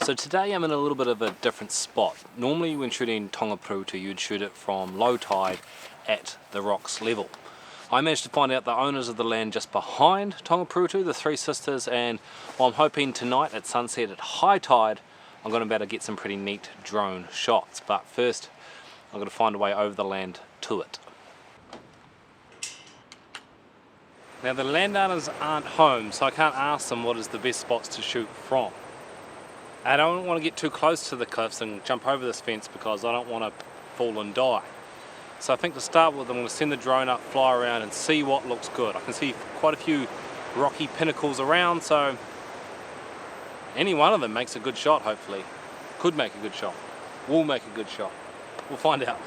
So today I'm in a little bit of a different spot. Normally when shooting Tongaporutu you'd shoot it from low tide at the rocks level. I managed to find out the owners of the land just behind Tongaporutu, the Three Sisters, and well, I'm hoping tonight at sunset at high tide I'm going to be able to get some pretty neat drone shots. But first I'm going to find a way over the land to it. Now the landowners aren't home, so I can't ask them what is the best spots to shoot from. I don't want to get too close to the cliffs and jump over this fence because I don't want to fall and die. So I think to start with I'm going to send the drone up, fly around and see what looks good. I can see quite a few rocky pinnacles around, so any one of them makes a good shot hopefully. Could make a good shot. Will make a good shot. We'll find out.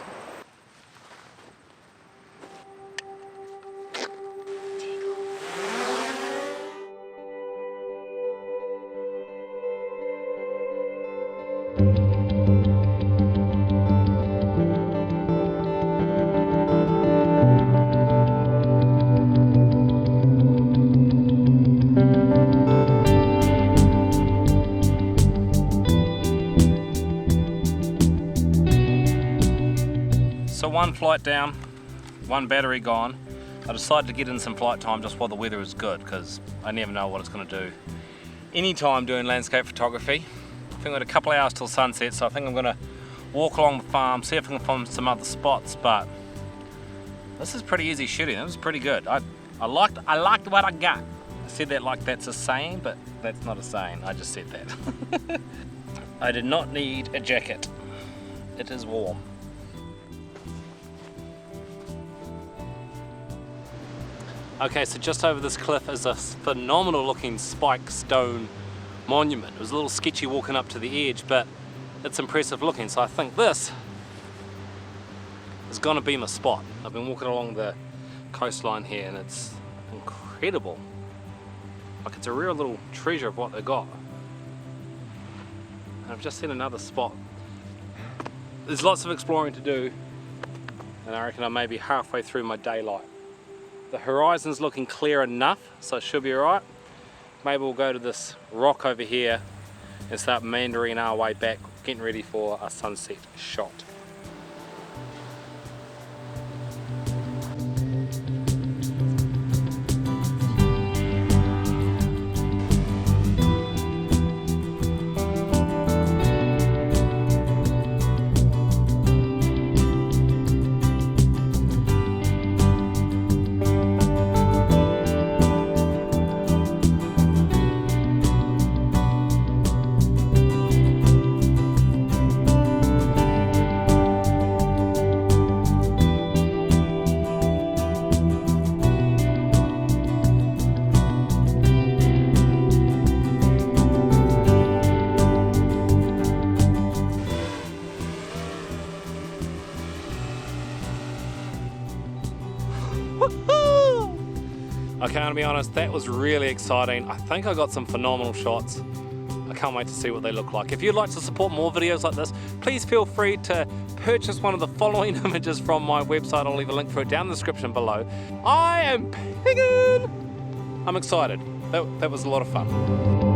So one flight down, one battery gone. I decided to get in some flight time just while the weather is good because I never know what it's going to do. Anytime doing landscape photography. I think I've got a couple of hours till sunset, so I think I'm going to walk along the farm, see if I can find some other spots, but this is pretty easy shooting. It was pretty good. I liked what I got. I said that like that's a saying, but that's not a saying. I just said that. I did not need a jacket. It is warm. Okay, so just over this cliff is a phenomenal looking spike stone monument. It was a little sketchy walking up to the edge, but it's impressive looking, so I think this is gonna be my spot. I've been walking along the coastline here and it's incredible. Like it's a real little treasure of what they got. And I've just seen another spot. There's lots of exploring to do, and I reckon I may be halfway through my daylight. The horizon's looking clear enough, so it should be alright. Maybe we'll go to this rock over here and start meandering our way back, getting ready for a sunset shot. Okay, I'm gonna be honest, that was really exciting. I think I got some phenomenal shots. I can't wait to see what they look like. If you'd like to support more videos like this, please feel free to purchase one of the following images from my website. I'll leave a link for it down in the description below. I am piggin'! I'm excited. That was a lot of fun.